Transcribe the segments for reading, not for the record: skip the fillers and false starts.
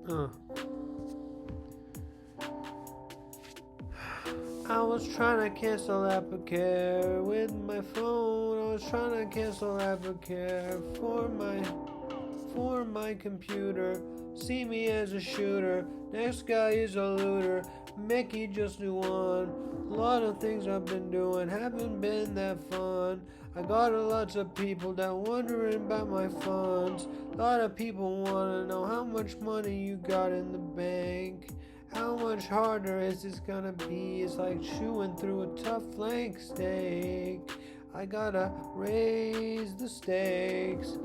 Uh. I was trying to cancel AppleCare with my phone. I was trying to cancel AppleCare for my computer. See me as a shooter. Next guy is a looter. Mickey just do one. A lot of things I've been doing haven't been that fun. I got lots of people that wondering about my funds. A lot of people wanna know how much money you got in the bank. How much harder is this gonna be? It's like chewing through a tough flank steak. I gotta raise the stakes.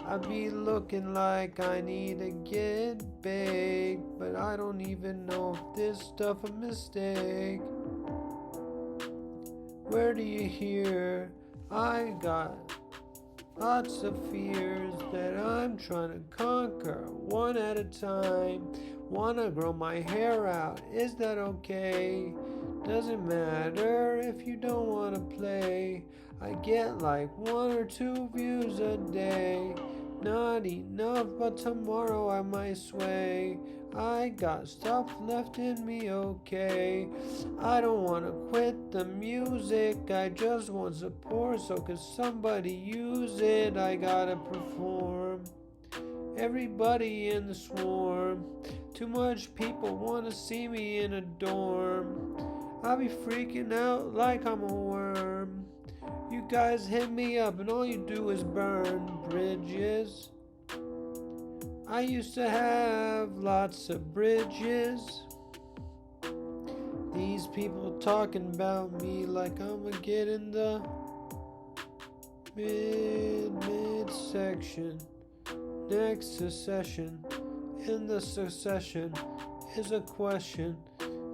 I be looking like I need to get baked, but I don't even know if this stuff a mistake. Where do you hear? I got lots of fears that I'm trying to conquer one at a time. Wanna grow my hair out, is that okay? Doesn't matter if you don't wanna play. I get like 1 or 2 views a day. Not enough, but tomorrow I might sway. I got stuff left in me, okay. I don't wanna quit the music, I just want support, so could somebody use it? I gotta perform. Everybody in the swarm. Too much people wanna see me in a dorm. I be freaking out like I'm a worm. You guys hit me up and all you do is burn bridges. I used to have lots of bridges. These people talking about me like I'ma get in the mid-section. Next secession, in the succession is a question.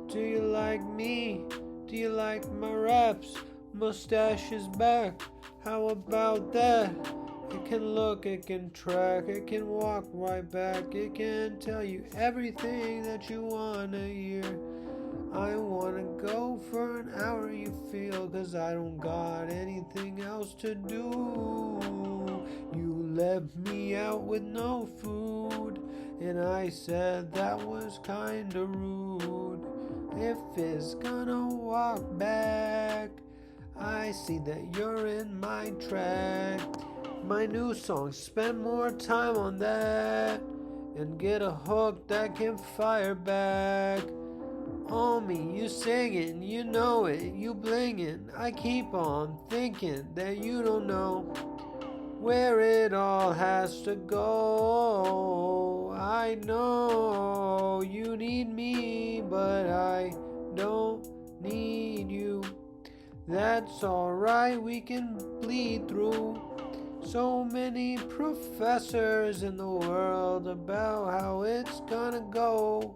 Do you like me? Do you like my raps? Mustache is back. How about that? It can look, it can track, it can walk right back. It can tell you everything that you wanna hear. I wanna go for an hour, you feel, 'cause I don't got anything else to do. You left me out with no food, and I said that was kinda rude. If it's gonna walk back, I see that you're in my track. My new song, spend more time on that, and get a hook that can fire back. On me, you singing, you know it, you blinging. I keep on thinking that you don't know where it all has to go. I know you need me, but I don't need you. That's alright, we can bleed through. So many professors in the world about how it's gonna go.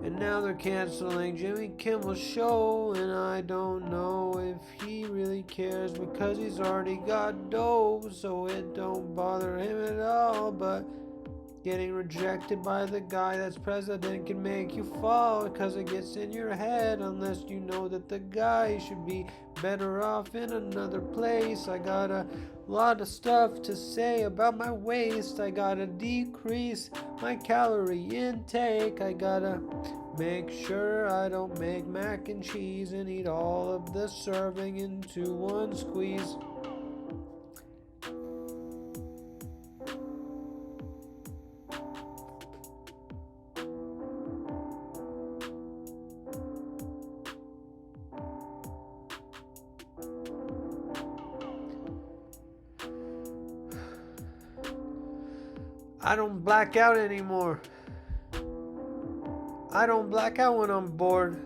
And now they're canceling Jimmy Kimmel's show, and I don't know if he really cares because he's already got dough, so it don't bother him at all. But getting rejected by the guy that's president can make you fall because it gets in your head unless you know that the guy should be better off in another place. I got a lot of stuff to say about my waist. I gotta decrease my calorie intake. I gotta make sure I don't make mac and cheese and eat all of the serving into one squeeze. I don't black out anymore. I don't black out when I'm bored.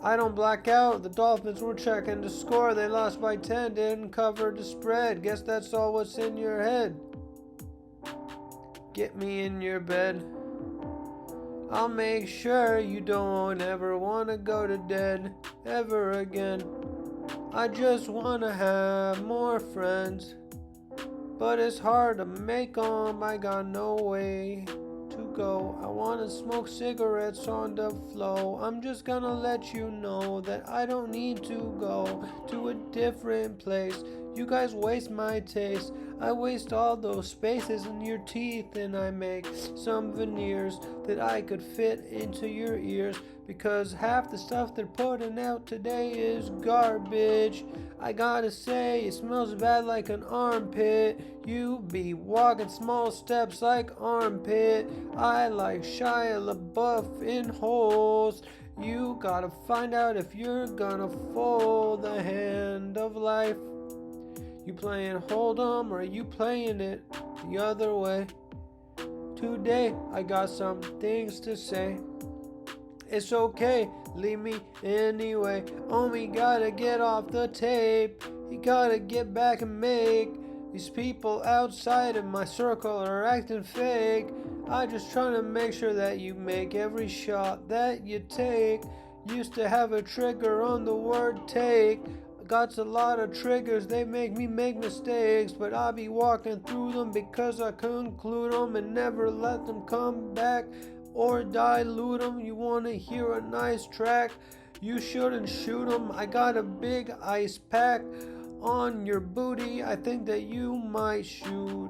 I don't black out. The Dolphins were checking the score. They lost by 10. Didn't cover the spread. Guess that's all what's in your head. Get me in your bed. I'll make sure you don't ever want to go to dead ever again. I just want to have more friends, but it's hard to make 'em. I got no way to go. I want to smoke cigarettes on the flow. I'm just gonna let you know that I don't need to go to a different place. You guys waste my taste. I waste all those spaces in your teeth, and I make some veneers that I could fit into your ears, because half the stuff they're putting out today is garbage. I gotta say, it smells bad like an armpit. You be walking small steps like armpit. I like Shia LaBeouf in holes. You gotta find out if you're gonna fold the hand of life. You playing Hold'em or are you playing it the other way? Today I got some things to say. It's okay, leave me anyway. Homie gotta get off the tape. He gotta get back and make. These people outside of my circle are acting fake. I just trying to make sure that you make every shot that you take. Used to have a trigger on the word take. Got a lot of triggers, they make me make mistakes, but I'll be walking through them because I conclude them and never let them come back or dilute them. You want to hear a nice track? You shouldn't shoot them. I got a big ice pack on your booty. I think that you might shoot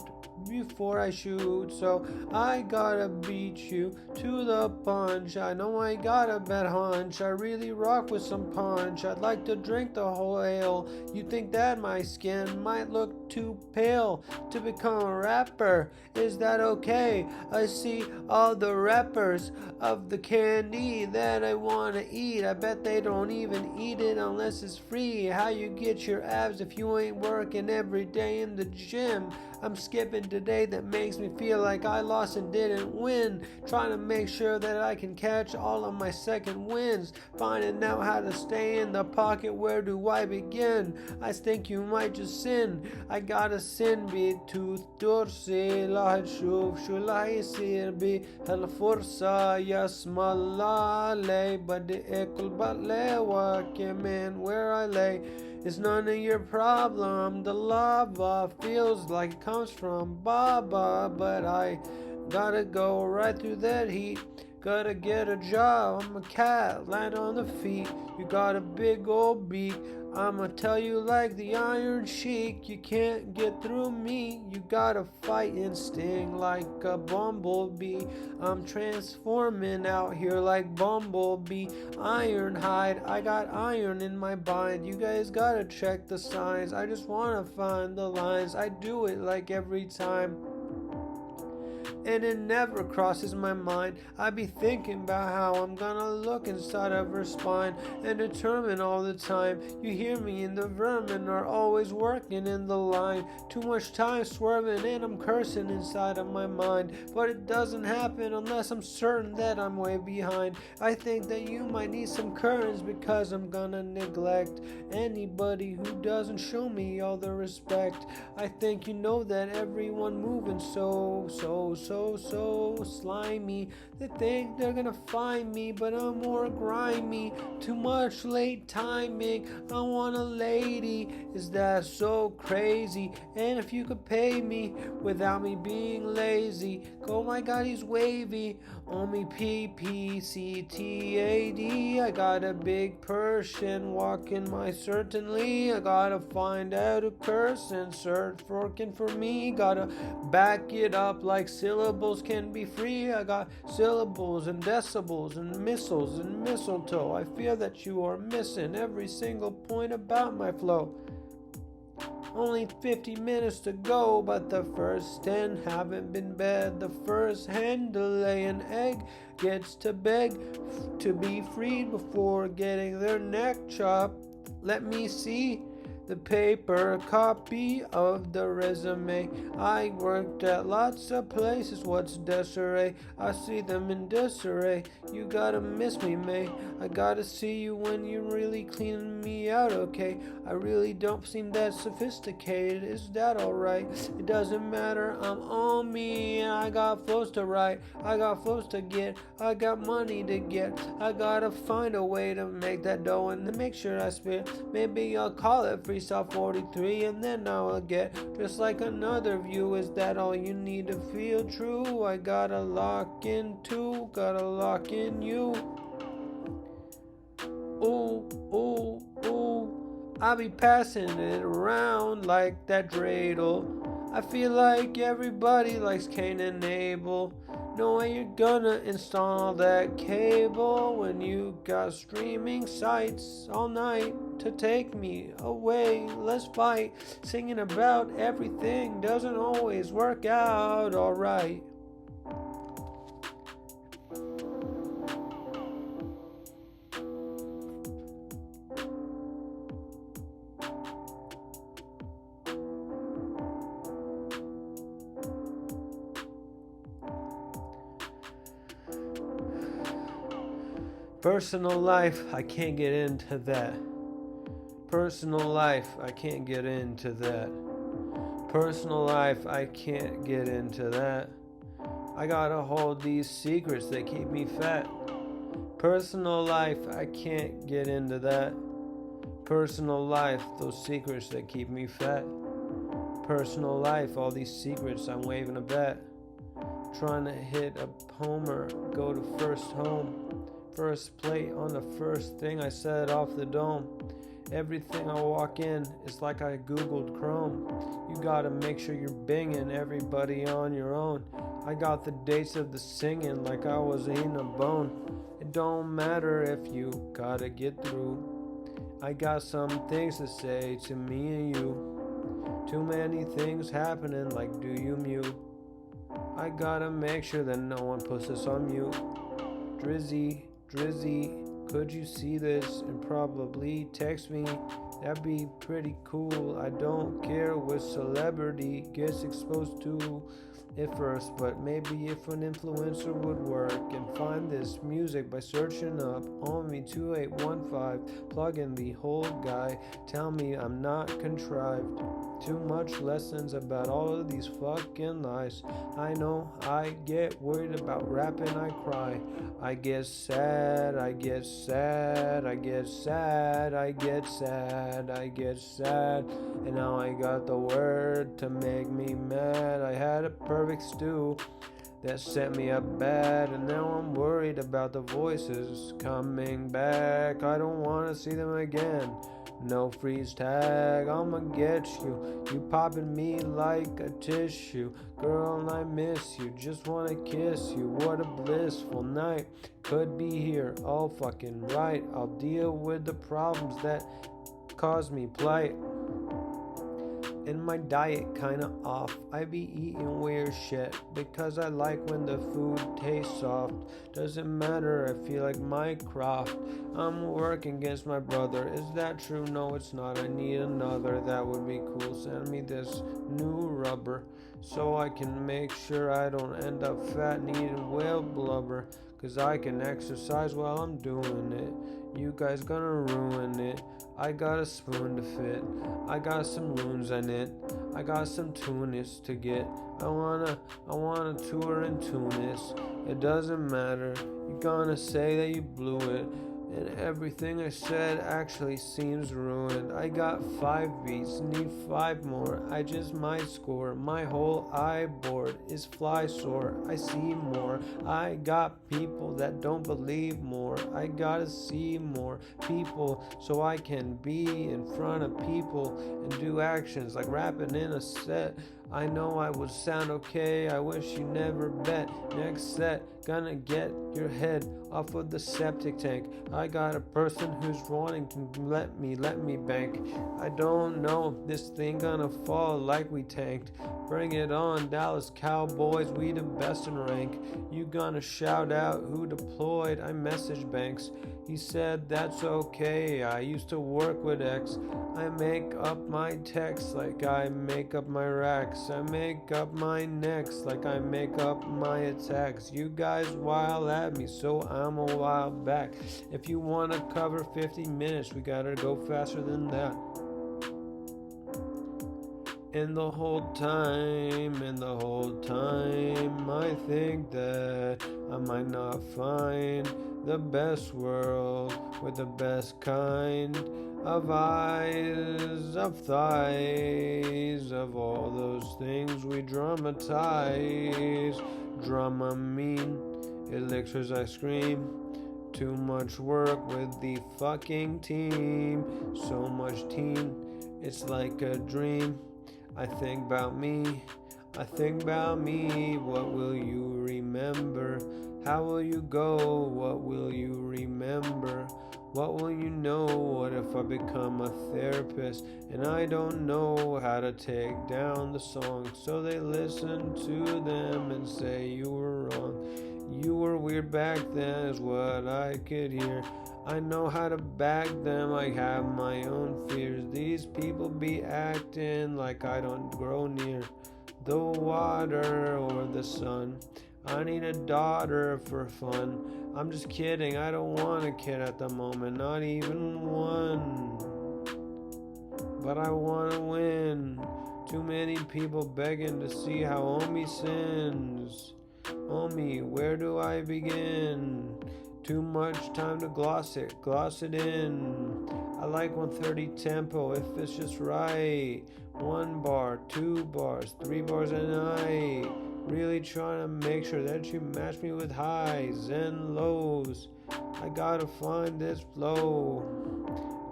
before I shoot, so I gotta beat you to the punch. I know I got a bad hunch. I really rock with some punch. I'd like to drink the whole ale. You think that my skin might look too pale to become a rapper? Is that okay? I see all the rappers of the candy that I wanna eat. I bet they don't even eat it unless it's free. How you get your abs if you ain't working every day in the gym? I'm skipping today, that makes me feel like I lost and didn't win. Trying to make sure that I can catch all of my second wins. Finding out how to stay in the pocket, where do I begin? I think you might just sin. I gotta sin بتدرسي لا تشوف شو لا يصير بهالفرصة يسمى الله علي بدي اكل بقلاوة كمان where I lay. It's none of your problem. The lava feels like it comes from Baba, but I gotta go right through that heat. Gotta get a job. I'm a cat, land on the feet. You got a big old beak. I'ma tell you like the Iron Sheik, you can't get through me. You gotta fight and sting like a bumblebee. I'm transforming out here like Bumblebee. Ironhide, I got iron in my bind. You guys gotta check the signs. I just wanna find the lines. I do it like every time, and it never crosses my mind. I be thinking about how I'm gonna look inside of her spine and determine all the time. You hear me, and the vermin are always working in the line. Too much time swerving and I'm cursing inside of my mind, but it doesn't happen unless I'm certain that I'm way behind. I think that you might need some curtains because I'm gonna neglect anybody who doesn't show me all the respect. I think you know that everyone moving so slimy. They think they're gonna find me, but I'm more grimy. Too much late timing. I want a lady. Is that so crazy? And if you could pay me without me being lazy. Oh my god, he's wavy. Only PPCTAD. I got a big Persian walking my certainly. I gotta find out a curse and start working for me. Gotta back it up like syllables can be free. I got syllables and decibels and missiles and mistletoe. I fear that you are missing every single point about my flow. Only 50 minutes to go, but the first 10 haven't been bed. The first hen to lay an egg gets to beg to be freed before getting their neck chopped. Let me see the paper copy of the resume. I worked at lots of places. What's disarray? I see them in disarray. You gotta miss me, May. I gotta see you when you're really cleaning me out, okay? I really don't seem that sophisticated. Is that alright? It doesn't matter. I'm on me. I got flows to write. I got flows to get. I got money to get. I gotta find a way to make that dough and to make sure I spit. Maybe I'll call it Freestyle 43, and then I'll get just like another view. Is that all you need to feel true? I gotta lock in you. Ooh, ooh, ooh. I'll be passing it around like that dreidel. I feel like everybody likes Cain and Abel. No way you're gonna install that cable when you got streaming sites all night to take me away. Let's fight. Singing about everything doesn't always work out alright. Personal life, I can't get into that. Personal life, I can't get into that. Personal life, I can't get into that. I gotta hold these secrets that keep me fat. Personal life, I can't get into that. Personal life, those secrets that keep me fat. Personal life, all these secrets, I'm waving a bat. Trying to hit a homer, go to first home. First plate on the first thing I said off the dome. Everything I walk in, it's like I googled Chrome. You gotta make sure you're binging everybody on your own. I got the dates of the singing like I was eating a bone. It don't matter if you gotta get through. I got some things to say to me and you. Too many things happening like do you mute. I gotta make sure that no one puts this on mute. Drizzy, could you see this and probably text me? That'd be pretty cool. I don't care which celebrity gets exposed to it first, but maybe if an influencer would work and find this music by searching up OMI2815, plug in the whole guy, tell me I'm not contrived. Too much lessons about all of these fucking lies. I know I get worried about rapping, I cry. I get sad, I get sad, I get sad, I get sad, I get sad. And now I got the word to make me mad. I had a perfect stew that set me up bad, and now I'm worried about the voices coming back. I don't want to see them again. No freeze tag, I'ma get you. You popping me like a tissue. Girl, I miss you, just wanna kiss you. What a blissful night. Could be here, all fucking right. I'll deal with the problems that cause me plight. And my diet kinda off. I be eating weird shit because I like when the food tastes soft. Doesn't matter, I feel like Mycroft. I'm working against my brother. Is that true? No, it's not. I need another. That would be cool. Send me this new rubber so I can make sure I don't end up fat needing whale blubber. Cause I can exercise while I'm doing it. You guys gonna ruin it. I got a spoon to fit. I got some loons in it. I got some Tunis to get. I wanna tour in Tunis. It doesn't matter. You're gonna say that you blew it. And everything I said actually seems ruined. I got 5 beats, need 5 more. I just might score. My whole eye board is fly sore. I see more. I got people that don't believe more. I gotta see more people so I can be in front of people and do actions like rapping in a set. I know I would sound okay. I wish you never bet. Next set, gonna get your head off of the septic tank. I got a person who's wanting to let me bank. I don't know if this thing gonna fall like we tanked. Bring it on, Dallas Cowboys, we the best in rank. You gonna shout out who deployed? I message Banks. He said that's okay. I used to work with X. I make up my texts like I make up my racks. I make up my necks like I make up my attacks. You guys wild at me, so I'm a while back. If you wanna cover 50 minutes, we gotta go faster than that. And the whole time, I think that I might not find the best world with the best kind of eyes, of thighs, of all those things we dramatize. Drama mean, elixirs I scream, Too much work with the fucking team. So much teen, it's like a dream. I think about me. I think about me. What will you remember? How will you go? What will you remember? What will you know? What if I become a therapist and I don't know how to take down the song? So they listen to them and say you were wrong. You were weird back then is what I could hear. I know how to back them, I have my own fears. These people be acting like I don't grow near the water or the sun. I need a daughter for fun. I'm just kidding, I don't want a kid at the moment, not even one. But I want to win. Too many people begging to see how Omi sins. Omi, where do I begin? Too much time to gloss it in. I like 130 tempo if it's just right. 1 bar, 2 bars, 3 bars a night. Really trying to make sure that you match me with highs and lows. I gotta find this flow.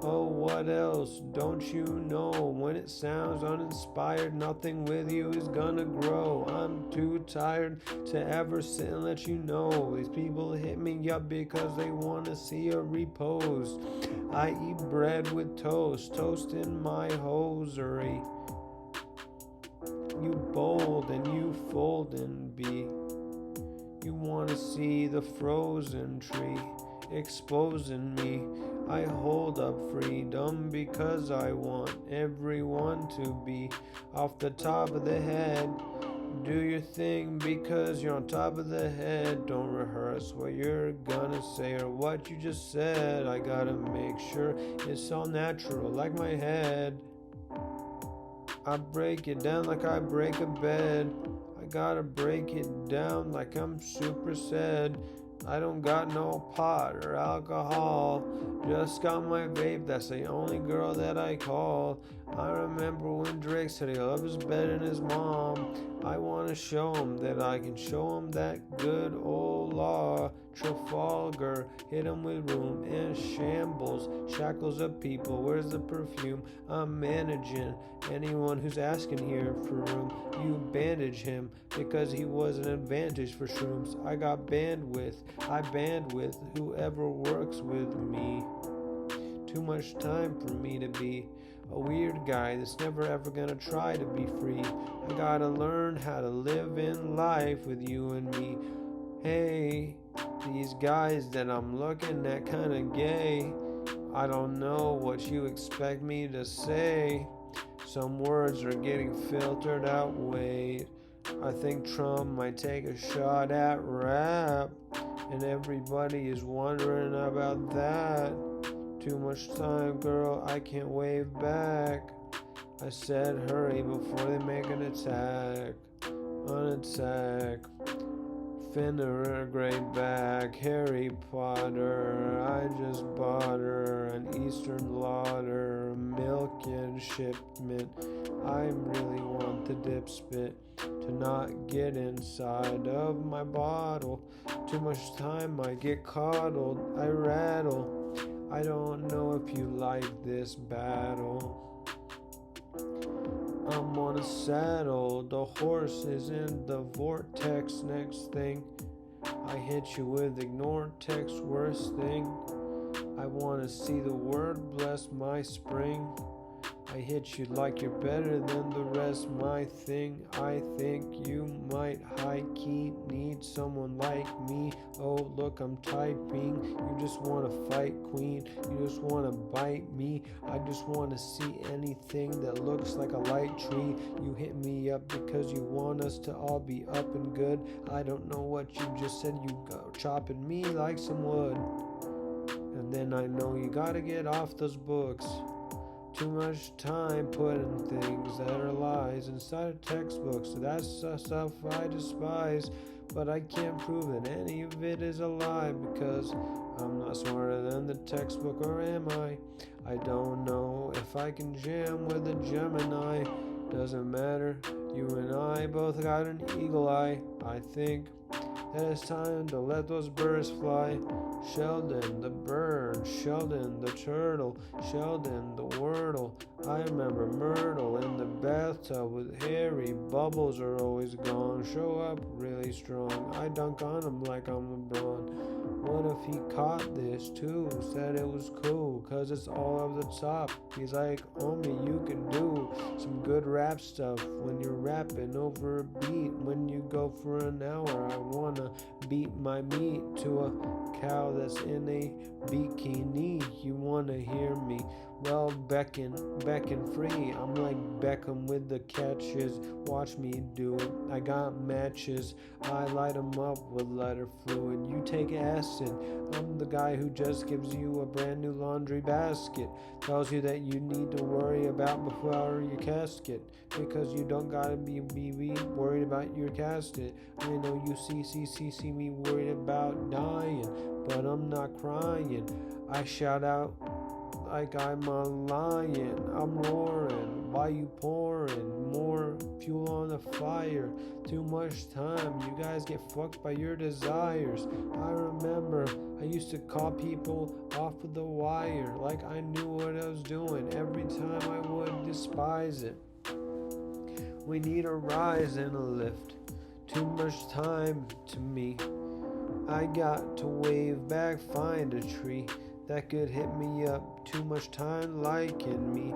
Oh, what else don't you know? When it sounds uninspired, nothing with you is gonna grow. I'm too tired to ever sit and let you know. These people hit me up because they wanna see a repost. I eat bread with toast, toast in my hosiery. You bold and you fold and be. You wanna see the frozen tree exposing me. I hold up freedom because I want everyone to be off the top of the head. Do your thing because you're on top of the head. Don't rehearse what you're gonna say or what you just said. I gotta make sure it's all natural like my head. I break it down like I break a bed. I gotta break it down like I'm super sad. I don't got no pot or alcohol, just got my vape, that's the only girl that I call. I remember when Drake said he loves his bed and his mom. I wanna show him that I can show him that good old law. Trafalgar, hit him with room and shambles, shackles of people, where's the perfume? I'm managing anyone who's asking here for room. You bandage him because he was an advantage for shrooms. I got bandwidth, I bandwidth whoever works with me. Too much time for me to be a weird guy that's never ever gonna try to be free. I gotta learn how to live in life with you and me. Hey, these guys that I'm looking at kinda gay. I don't know what you expect me to say. Some words are getting filtered out. Wait, I think Trump might take a shot at rap, and everybody is wondering about that. Too much time, girl, I can't wave back. I said hurry before they make an attack. An attack. Fenrir, great back, Harry Potter. I just bought her an Eastern blotter, milk and shipment. I really want the dip spit to not get inside of my bottle. Too much time, I get coddled, I rattle. I don't know if you like this battle. I'm on a saddle, the horse is in the vortex. Next thing, I hit you with ignore text. Worst thing, I wanna see the word bless my spring. I hit you like you're better than the rest. My thing, I think you might high-key need someone like me. Oh, look, I'm typing. You just want to fight, queen. You just want to bite me. I just want to see anything that looks like a light tree. You hit me up because you want us to all be up and good. I don't know what you just said. You go chopping me like some wood. And then I know you gotta get off those books. Too much time putting things that are lies inside of textbooks. That's the stuff I despise, but I can't prove that any of it is a lie because I'm not smarter than the textbook, or am I? I don't know if I can jam with a Gemini. Doesn't matter, you and I both got an eagle eye. I think that it's time to let those birds fly. Sheldon the bird, Sheldon the turtle, Sheldon the wordle. I remember Myrtle in the bathtub with Harry. Bubbles are always gone. Show up really strong. I dunk on him like I'm LeBron. What if he caught this too? Said it was cool, cause it's all over the top. He's like, homie, you can do some good rap stuff when you're rapping over a beat. When you go for an hour, I wanna beat my meat to a cow that's in a bikini. You wanna hear me? Well, beckon free. I'm like Beckham with the catches. Watch me do it. I got matches. I light 'em up with lighter fluid. You take acid. I'm the guy who just gives you a brand new laundry basket. Tells you that you need to worry about before your casket. Because you don't gotta be worried about your casket. I know you see me worried about dying, but I'm not crying. I shout out like I'm a lion. I'm roaring. Why you pouring more fuel on the fire? Too much time. You guys get fucked by your desires. I remember I used to call people off with the wire like I knew what I was doing. Every time I would despise it. We need a rise and a lift. Too much time to me. I got to wave back, find a tree that could hit me up. Too much time liking me.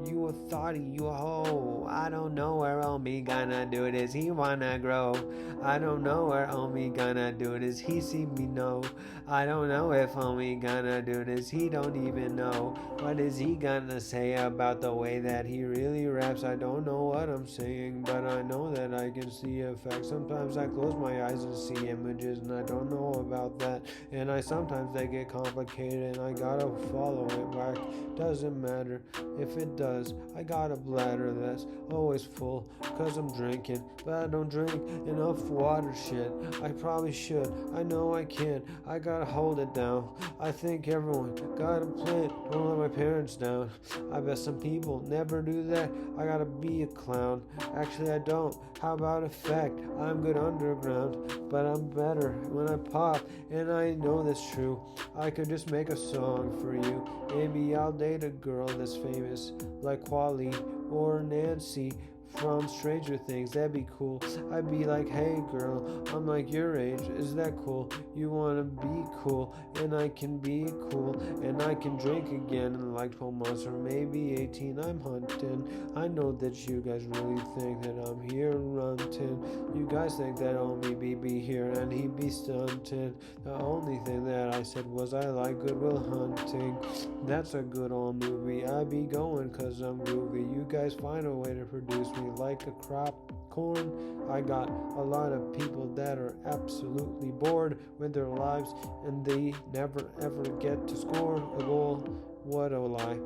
You a thotty, you a hoe. I don't know where homie gonna do this. He wanna grow. I don't know where homie gonna do this. He see me know. I don't know if homie gonna do this. He don't even know. What is he gonna say about the way that he really raps? I don't know what I'm saying, but I know that I can see effects. Sometimes I close my eyes and see images, and I don't know about that. And sometimes they get complicated, and I gotta follow it back. Doesn't matter if it does. I got a bladder that's always full, cause I'm drinking, but I don't drink enough water. Shit, I probably should. I know I can. I gotta hold it down. I think everyone got a plan. Don't let my parents down. I bet some people never do that. I gotta be a clown. Actually, I don't. How about effect? I'm good underground, but I'm better when I pop, and I know that's true. I could just make a song for you. Maybe I'll date a girl that's famous, like Quali or Nancy from Stranger Things. That'd be cool. I'd be like, hey girl, I'm like your age. Is that cool? You wanna be cool, and I can be cool, and I can drink again in like 12 months or maybe 18. I'm hunting. I know that you guys really think that I'm here runting. You guys think that only be here and he be stunting. The only thing that I said was I like Good Will Hunting. That's a good old movie. I be going cause I'm groovy. You guys find a way to produce me like a crop corn. I got a lot of people that are absolutely bored with their lives, and they never ever get to score a goal. What a lie.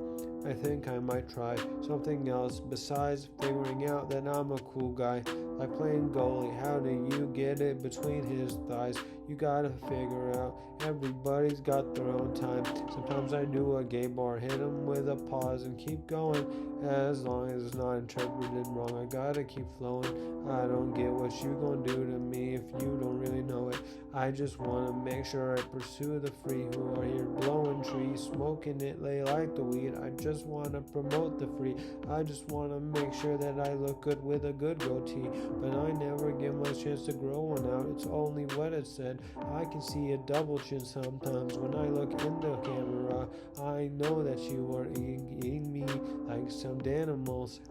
I think I might try something else besides figuring out that I'm a cool guy. Like playing goalie, how do you get it between his thighs? You gotta figure out, everybody's got their own time. Sometimes I do a gay bar, hit him with a pause and keep going. As long as it's not interpreted wrong, I gotta keep flowing. I don't get what you gonna do to me if you don't really know it. I just wanna make sure I pursue the free who are here blowing trees, smoking it, lay like the weed. I just wanna promote the free. I just wanna make sure that I look good with a good goatee, but I never get my chance to grow one out. It's only what it said. I can see a double chin sometimes when I look in the camera. I know that you are eating me like some danimals.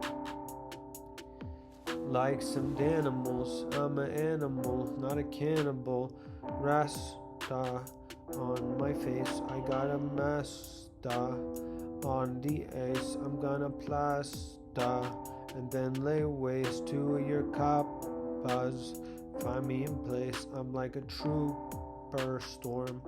Like some danimals. I'm an animal, not a cannibal. Rasta on my face. I got a masta on the ace. I'm gonna plasta and then lay waste to your coppas. Find me in place. I'm like a trooper. Storm.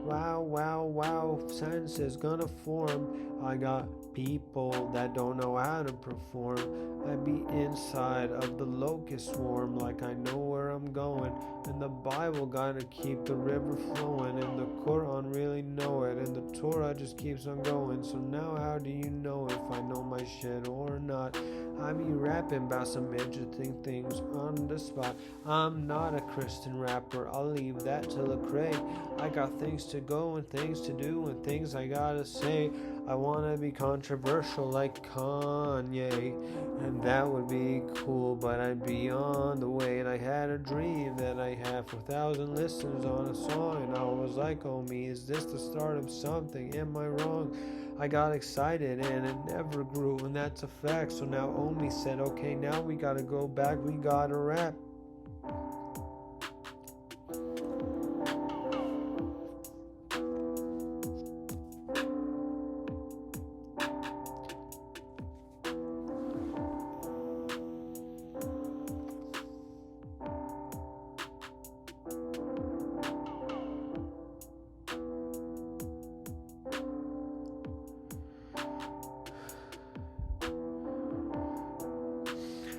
Wow. Sense is gonna form. I got people that don't know how to perform. I be inside of the locust swarm like I know where I'm going. And the Bible gotta keep the river flowing, and the Quran really know it, and the Torah just keeps on going. So now how do you know if I know my shit or not? I be rapping about some interesting things on the spot. I'm not a Christian rapper, I'll leave that to Lecrae. I got things to go and things to do and things I gotta say. I wanna be controversial like Kanye, and that would be cool, but I'd be on the way. And I had a dream that I had 4,000 listens on a song, and I was like, oh me, is this the start of something? Am I wrong? I got excited and it never grew, and that's a fact. So now Omi said, okay, now we gotta go back, we gotta rap.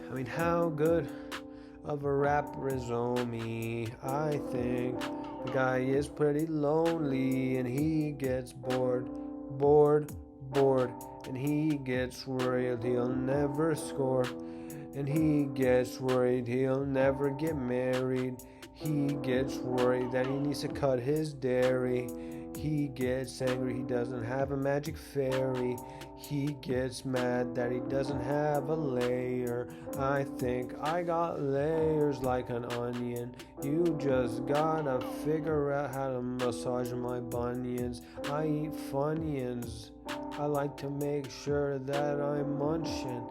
I mean, how good of a rapper is Omi? I think the guy is pretty lonely, and he gets bored, and he gets worried he'll never score, and he gets worried he'll never get married. He gets worried that he needs to cut his dairy. He gets angry he doesn't have a magic fairy. He gets mad that he doesn't have a layer. I think I got layers like an onion. You just gotta figure out how to massage my bunions. I eat Funyuns. I like to make sure that I'm munching.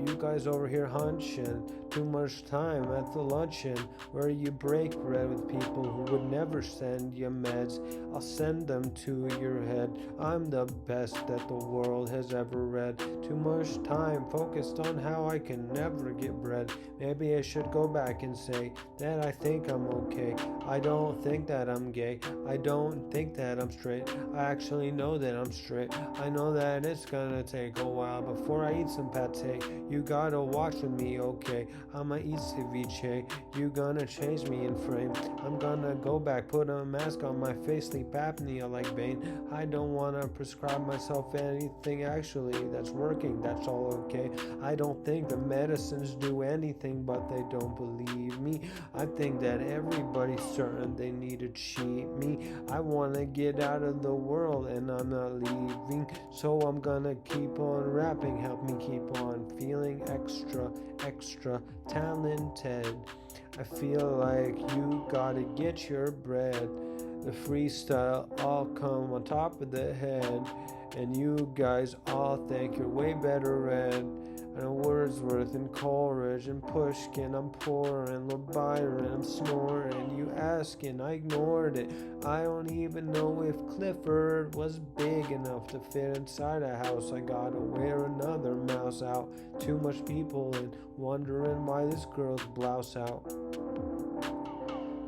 You guys over here hunching too much time at the luncheon where you break bread with people who would never send you meds. I'll send them to your head. I'm the best that the world has ever read. Too much time focused on how I can never get bread. Maybe I should go back and say that I think I'm okay. I don't think that I'm gay. I don't think that I'm straight. I actually know that I'm straight. I know that it's gonna take a while before I eat some pate. You gotta watch with me, okay? I'ma eat ceviche. You gonna change me in frame. I'm gonna go back, put a mask on my face, sleep apnea like Bane. I don't wanna prescribe myself anything actually that's working, that's all okay. I don't think the medicines do anything, but they don't believe me. I think that everybody's certain they need to cheat me. I wanna get out of the world and I'm not leaving, so I'm gonna keep on rapping. Help me keep on feeling extra talented. I feel like you gotta get your bread. The freestyle all come on top of the head, and you guys all think you're way better read. I know Wordsworth and Coleridge and Pushkin, I'm pouring, Lord Byron, I'm snoring. You asking, I ignored it. I don't even know if Clifford was big enough to fit inside a house. I gotta wear another mouse out. Too much people and wondering why this girl's blouse out.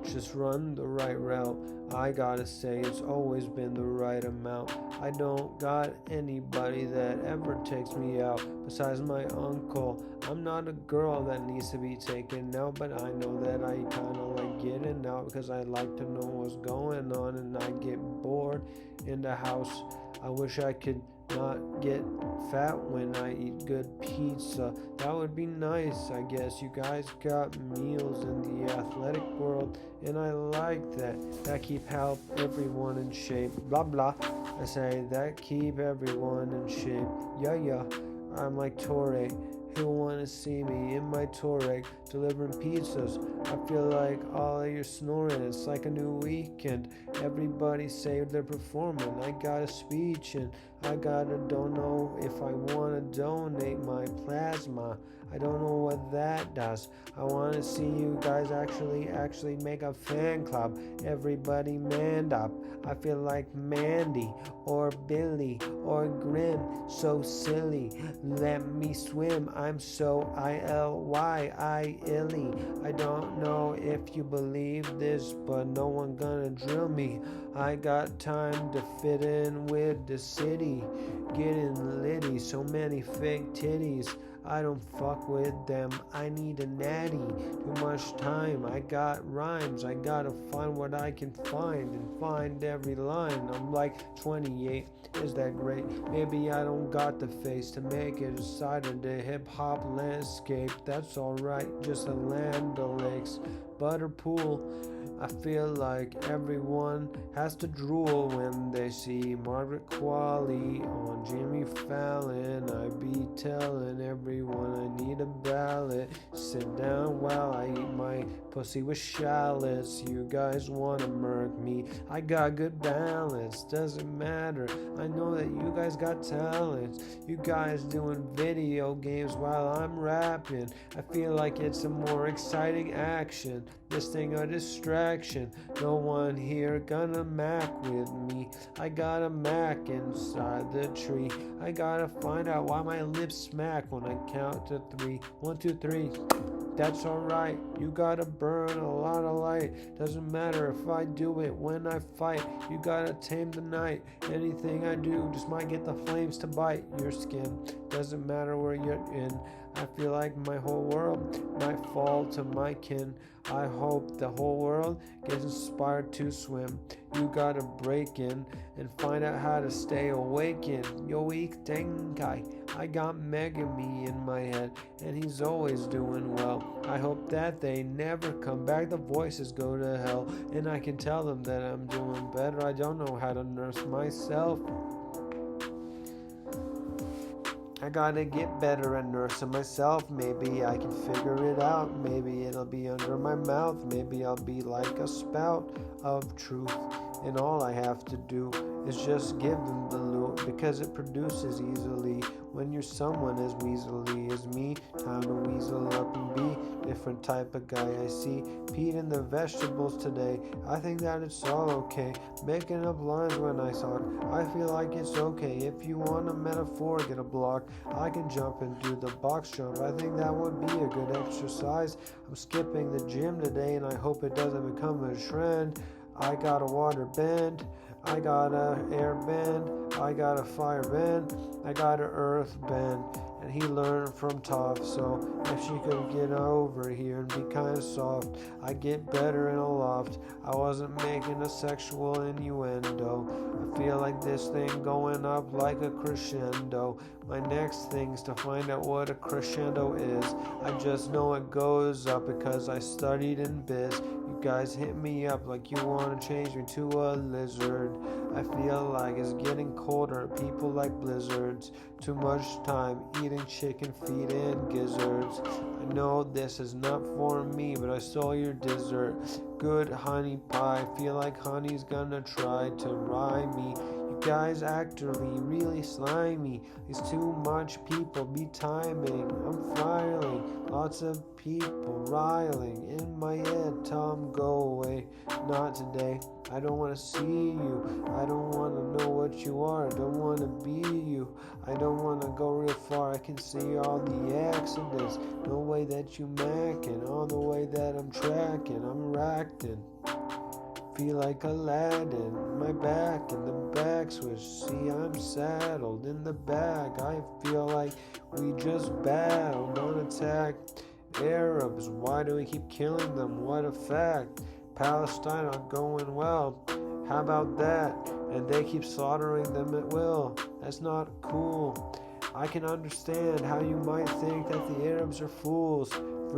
Just run the right route. I gotta say it's always been the right amount. I don't got anybody that ever takes me out besides my uncle. I'm not a girl that needs to be taken out, but I know that I kinda like getting out because I like to know what's going on, and I get bored in the house. I wish I could not get fat when I eat good pizza. That would be nice. I guess you guys got meals in the athletic world, and I like that. That keep help everyone in shape. Blah blah. I say that keep everyone in shape. Yeah. I'm like Torre. Who wanna see me in my Touareg delivering pizzas? I feel like all of your snoring, it's like a new weekend. Everybody say they're performing. I got a speech and I don't know if I wanna donate my plasma. I don't know what that does. I wanna see you guys actually make a fan club. Everybody manned up. I feel like Mandy or Billy or Grim. So silly. Let me swim. I'm so illy. I don't know if you believe this, but no one gonna drill me. I got time to fit in with the city. Getting litty, so many fake titties. I don't fuck with them. I need a natty. Too much time. I got rhymes. I gotta find what I can find and find every line. I'm like 28. Is that great? Maybe I don't got the face to make it aside of the hip hop landscape. That's alright. Just a land of lakes, butter pool. I feel like everyone has to drool when they see Margaret Qualley on Jimmy Fallon. I be telling everyone I need a ballot. Sit down while I eat my pussy with shallots. You guys wanna murk me? I got good balance, doesn't matter. I know that you guys got talents. You guys doing video games while I'm rapping. I feel like it's a more exciting action. This thing a distraction. No one here gonna mac with me. I got a mac inside the tree. I gotta find out why my lips smack when I count to 3. 1, 2, 3. That's alright. You gotta burn a lot of light. Doesn't matter if I do it when I fight. You gotta tame the night. Anything I do just might get the flames to bite your skin. Doesn't matter where you're in. I feel like my whole world might fall to my kin. I hope the whole world gets inspired to swim. You gotta break in and find out how to stay awakened. Yoik Tenkai. I got Megami in my head, and he's always doing well. I hope that they never come back. The voices go to hell, and I can tell them that I'm doing better. I don't know how to nurse myself. I gotta get better at nursing myself. Maybe I can figure it out. Maybe it'll be under my mouth. Maybe I'll be like a spout of truth. And all I have to do is just give them the loot, because it produces easily. When you're someone as weaselly as me, time to weasel up and be different type of guy. I see Pete in the vegetables today. I think that it's all okay. Making up lines when I talk, I feel like it's okay. If you want a metaphor, get a block. I can jump and do the box jump. I think that would be a good exercise. I'm skipping the gym today, and I hope it doesn't become a trend. I got a water bend, I got a air bend, I got a fire bend, I got a earth bend. And he learned from Toph, so if she could get over here and be kind of soft, I'd get better in a loft. I wasn't making a sexual innuendo. I feel like this thing going up like a crescendo. My next thing's to find out what a crescendo is. I just know it goes up because I studied in biz. You guys hit me up like you want to change me to a lizard. I feel like it's getting colder. People like blizzards. Too much time eating chicken feet and gizzards. I know this is not for me, but I stole your dessert. Good honey pie. Feel like honey's gonna try to rhyme me. You guys actually really slimy. There's too much people be timing. I'm filing. Lots of people riling in my head. Tom, go away. Not today. I don't want to see you. I don't want to know what you are. I don't want to be you. I don't want to go real far. I can see all the accidents. No way that you macking. On the way that I'm tracking. I'm racked in. Feel like Aladdin. My back in the back switch. See, I'm saddled in the back. I feel like we just battled on attack. Arabs, why do we keep killing them? What a fact. Palestine not going well. How about that? And they keep slaughtering them at will. That's not cool. I can understand how you might think that the Arabs are fools for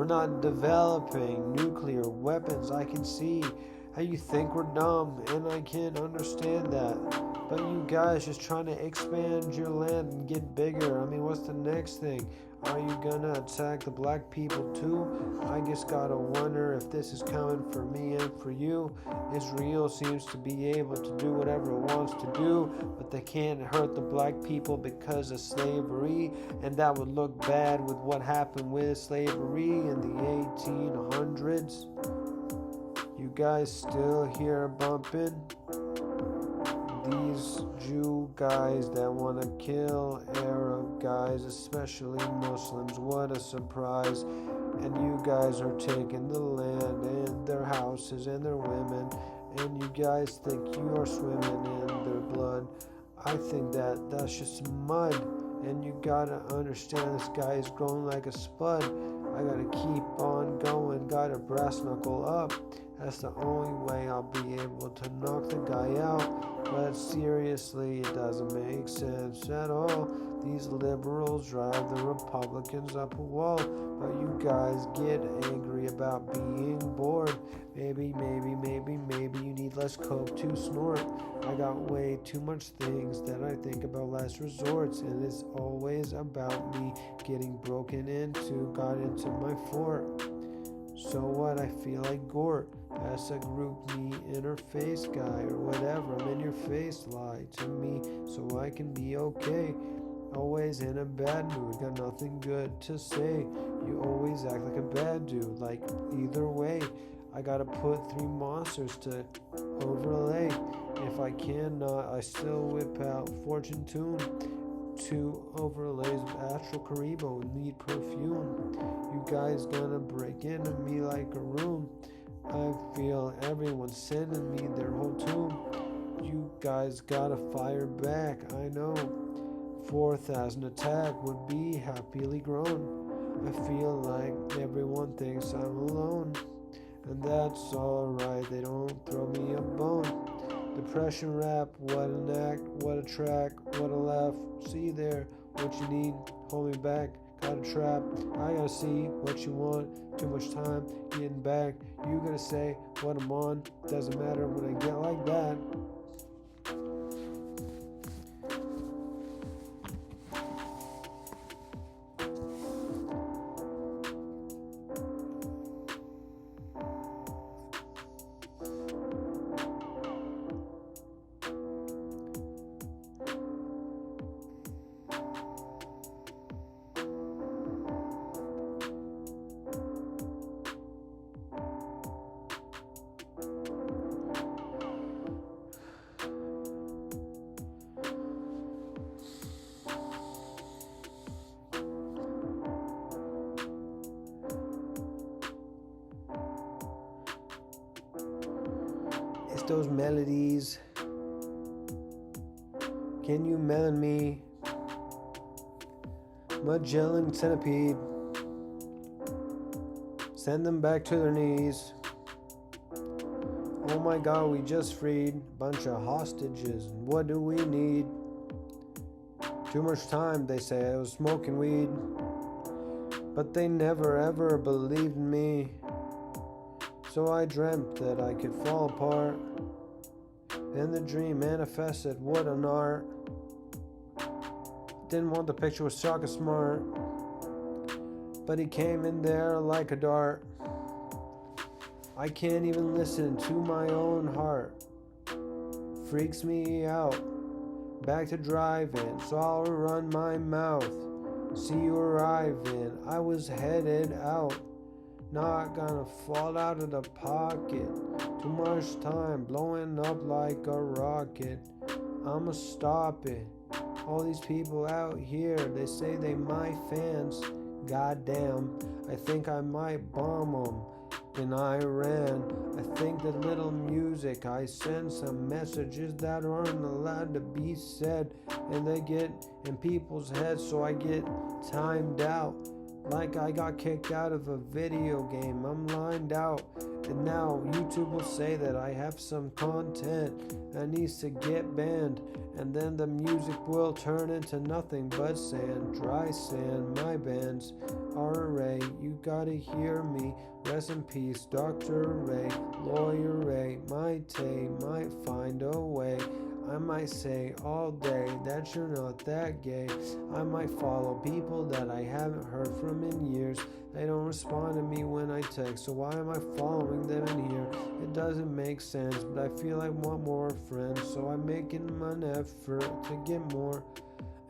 not developing nuclear weapons. I can see how you think we're dumb, and I can understand that. But you guys just trying to expand your land and get bigger. I mean, what's the next thing? Are you gonna attack the black people too? I just gotta wonder if this is coming for me and for you. Israel seems to be able to do whatever it wants to do, but they can't hurt the black people because of slavery, and that would look bad with what happened with slavery in the 1800s. You guys still here bumping? These Jew guys that want to kill Arab guys, especially Muslims, what a surprise. And you guys are taking the land and their houses and their women and you guys think you are swimming in their blood. I think that's just mud, and you gotta understand this guy is growing like a spud. I gotta keep on going, gotta brass knuckle up. That's the only way I'll be able to knock the guy out. But seriously, it doesn't make sense at all. These liberals drive the Republicans up a wall, but you guys get angry about being bored. Maybe you need less coke to snort. I got way too much things that I think about last resorts, and it's always about me getting broken into, got into my fort. So what, I feel like Gort. As a group me interface guy or whatever. I'm in your face, lie to me so I can be okay. Always in a bad mood, got nothing good to say. You always act like a bad dude, like either way. I gotta put 3 monsters to overlay. If I cannot, I still whip out Fortune Tune. 2 overlays of Astral Karibo need perfume. You guys gonna break into me like a room. I feel everyone sending me their whole tune. You guys gotta fire back, I know. 4,000 attack would be happily grown. I feel like everyone thinks I'm alone, and that's alright, they don't throw me a bone. Depression rap, what an act, what a track, what a laugh. See there, what you need, hold me back. Got a trap, I gotta see what you want. Too much time getting back. You gotta say what I'm on. Doesn't matter when I get like that. It's those melodies. Can you melon me? Magellan centipede. Send them back to their knees. Oh my God, we just freed a bunch of hostages. What do we need? Too much time, they say. I was smoking weed. But they never ever believed in me. So I dreamt that I could fall apart. And the dream manifested, what an art. Didn't want the picture with Shaka Smart, but he came in there like a dart. I can't even listen to my own heart. Freaks me out. Back to driving, so I'll run my mouth. See you arriving, I was headed out. Not gonna fall out of the pocket. Too much time blowing up like a rocket. I'ma stop it. All these people out here, they say they my fans. Goddamn, I think I might bomb them in Iran. I think that little music, I send some messages that aren't allowed to be said, and they get in people's heads, so I get timed out. Like I got kicked out of a video game, I'm lined out. And now YouTube will say that I have some content that needs to get banned. And then the music will turn into nothing but sand, dry sand. My bands are array, you gotta hear me. Rest in peace, Dr. Ray, Lawyer Ray. My Tay might find a way. I might say all day that you're not that gay. I might follow people that I haven't heard from in years. They don't respond to me when I text, so why am I following them in here? It doesn't make sense, but I feel I want more friends, so I'm making an effort to get more.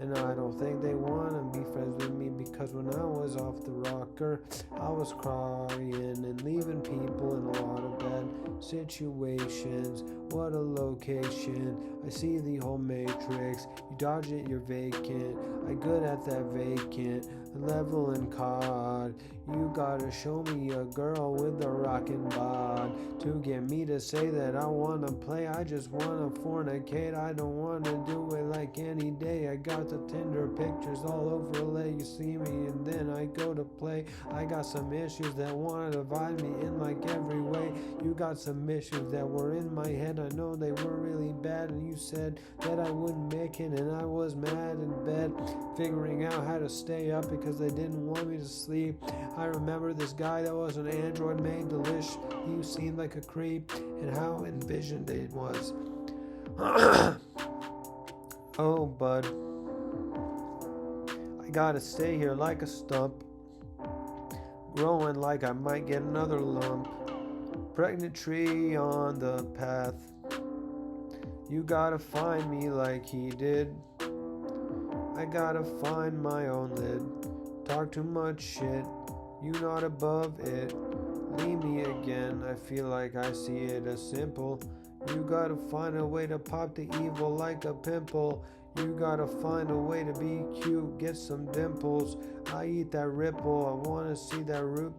And I don't think they wanna be friends with me, because when I was off the rocker, I was crying and leaving people in a lot of bad situations. What a location. I see the whole matrix. You dodge it, you're vacant. I good at that vacant. Level and cod. You gotta show me a girl with a rockin' bod to get me to say that I wanna play. I just wanna fornicate. I don't wanna do it like any day. I got the Tinder pictures all overlay. You see me and then I go to play. I got some issues that wanna divide me in like every way. You got some issues that were in my head. I know they were really bad, and you said that I wouldn't make it, and I was mad in bed, figuring out how to stay up because they didn't want me to sleep. I remember this guy that was an android made delish. He seemed like a creep, and how envisioned it was. Oh, bud, I gotta stay here like a stump, growing like I might get another lump. Pregnant tree on the path. You gotta find me like he did. I gotta find my own lid. Talk too much shit, you not above it. Leave me again, I feel like I see it as simple. You gotta find a way to pop the evil like a pimple. You gotta find a way to be cute, get some dimples. I eat that ripple, I wanna see that root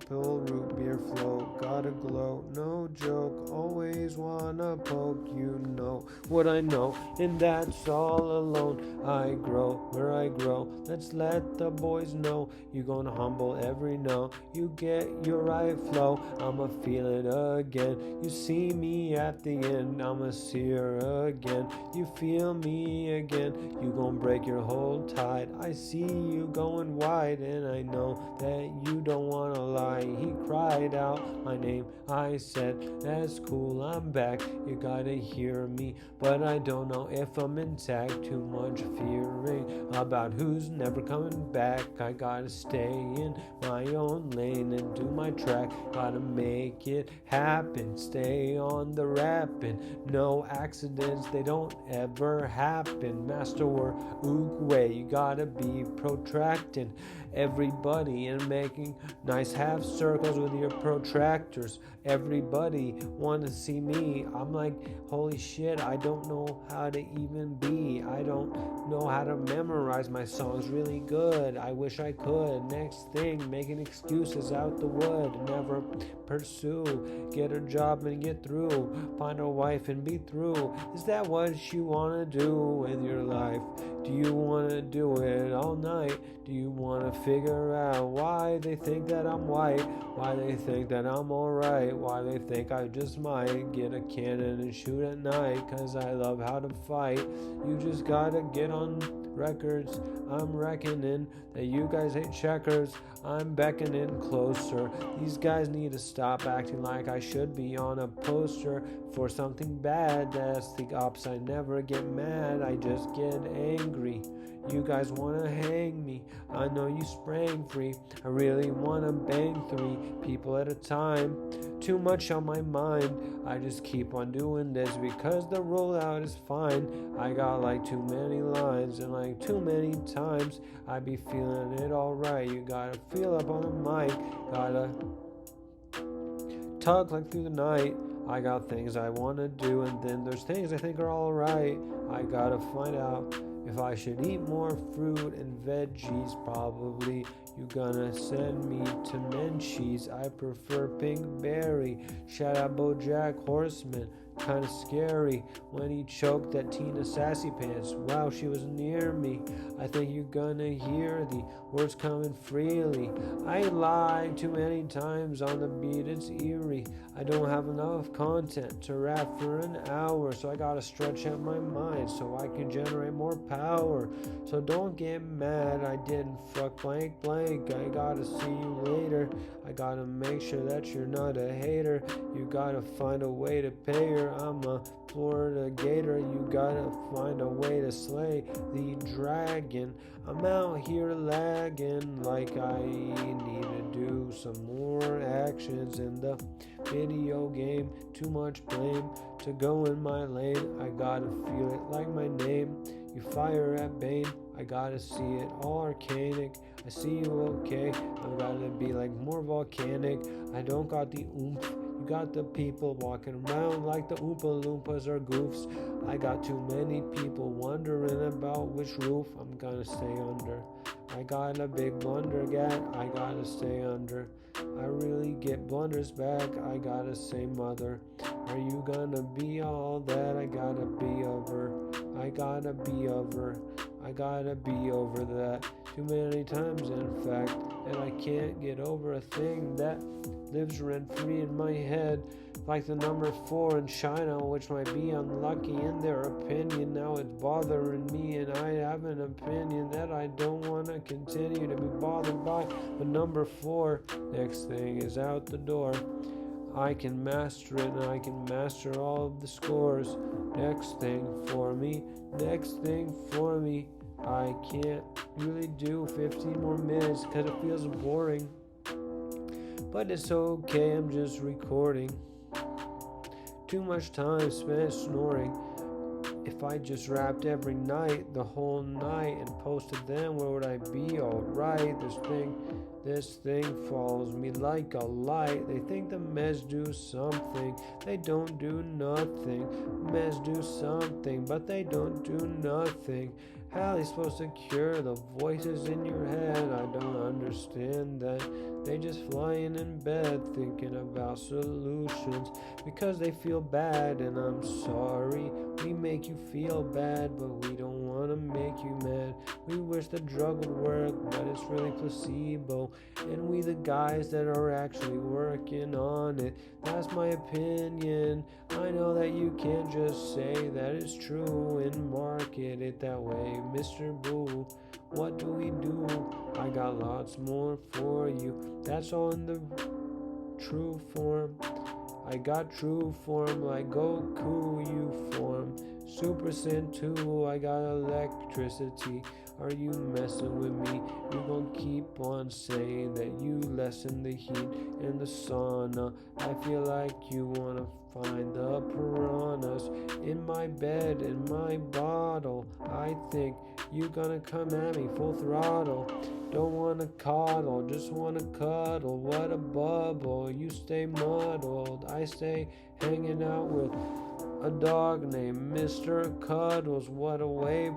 beer flow. Gotta glow, no joke, always wanna poke. You know what I know, and that's all alone. I grow where I grow, let's let the boys know. You gonna humble every no, you get your right flow. I'ma feel it again, you see me at the end, I'ma see her again. You feel me again, you gon' break your hold tight. I see you going wide, and I know that you don't wanna lie. He cried out my name, I said, that's cool, I'm back. You gotta hear me, but I don't know if I'm intact. Too much fearing about who's never coming back. I gotta stay in my own lane and do my track. Gotta make it happen, stay on the rapping. No accidents, they don't ever happen. Master Oogway, you gotta be protracting everybody and making nice half circles with your protractors. Everybody wanna see me. I'm like, holy shit, I don't know how to even be. I don't know how to memorize my songs really good. I wish I could. Next thing, making excuses out the wood. Never pursue, get a job and get through, find a wife and be through. Is that what you wanna do with your life? Do you wanna do it all night? Do you wanna figure out why they think that I'm white? Why they think that I'm alright? Why they think I just might get a cannon and shoot at night? Cause I love how to fight. You just gotta get on records. I'm reckoning that you guys hate checkers. I'm beckoning closer. These guys need to stop acting like I should be on a poster for something bad. That's the opposite. I never get mad, I just get angry. You guys wanna hang me, I know you sprang free. I really wanna bang 3 people at a time. Too much on my mind, I just keep on doing this because the rollout is fine. I got like too many lines and like too many times I be feeling it alright. You gotta feel up on the mic, gotta talk like through the night. I got things I wanna do, and then there's things I think are alright. I gotta find out if I should eat more fruit and veggies. Probably you gonna send me to Menchie's. I prefer Pinkberry. Shout out BoJack Horseman. Kinda scary when he choked that Tina Sassy Pants. Wow, she was near me. I think you're gonna hear the words coming freely. I lied too many times on the beat, it's eerie. I don't have enough content to rap for an hour, so I gotta stretch out my mind so I can generate more power. So don't get mad, I didn't fuck blank blank. I gotta see you later. I gotta make sure that you're not a hater. You gotta find a way to pay her. I'm a Florida Gator. You gotta find a way to slay the dragon. I'm out here lagging like I need to do some more actions in the video game. Too much blame to go in my lane. I gotta feel it like my name. You fire at Bane, I gotta see it all arcanic. I see you okay, I've gotta be like more volcanic. I don't got the oomph, you got the people walking around like the Oompa Loompas are goofs. I got too many people wondering about which roof I'm gonna stay under. I got a big blunder gat, I gotta stay under. I really get blunders back, I gotta say mother. Are you gonna be all that? I gotta be over. I gotta be over. I gotta be over that. Too many times in fact, and I can't get over a thing that lives rent-free in my head. Like the number 4 in China, which might be unlucky in their opinion. Now it's bothering me, and I have an opinion that I don't want to continue to be bothered by. But number 4, next thing is out the door. I can master it, and I can master all of the scores. Next thing for me, next thing for me. I can't really do 15 more minutes because it feels boring. But it's okay, I'm just recording. Too much time spent snoring. If I just rapped every night, the whole night, and posted them, where would I be? Alright, this thing follows me like a light. They think the meds do something, they don't do nothing. Meds do something, but they don't do nothing. How are they supposed to cure the voices in your head? I don't understand that. They just flying in bed thinking about solutions because they feel bad, and I'm sorry. We make you feel bad, but we don't want to make you mad. We wish the drug would work, but it's really placebo. And we the guys that are actually working on it. That's my opinion. I know that you can't just say that it's true and market it that way, Mr. Boo. What do we do? I got lots more for you. That's all in the true form. I got true form like Goku, you form. Super Saiyan 2, I got electricity. Are you messing with me? You gon' keep on saying that you lessen the heat in the sauna. I feel like you wanna find the piranhas in my bed, in my bottle. I think you gonna come at me full throttle. Don't wanna coddle, just wanna cuddle. What a bubble, you stay muddled. I stay hanging out with a dog named Mr. Cuddles. What a way.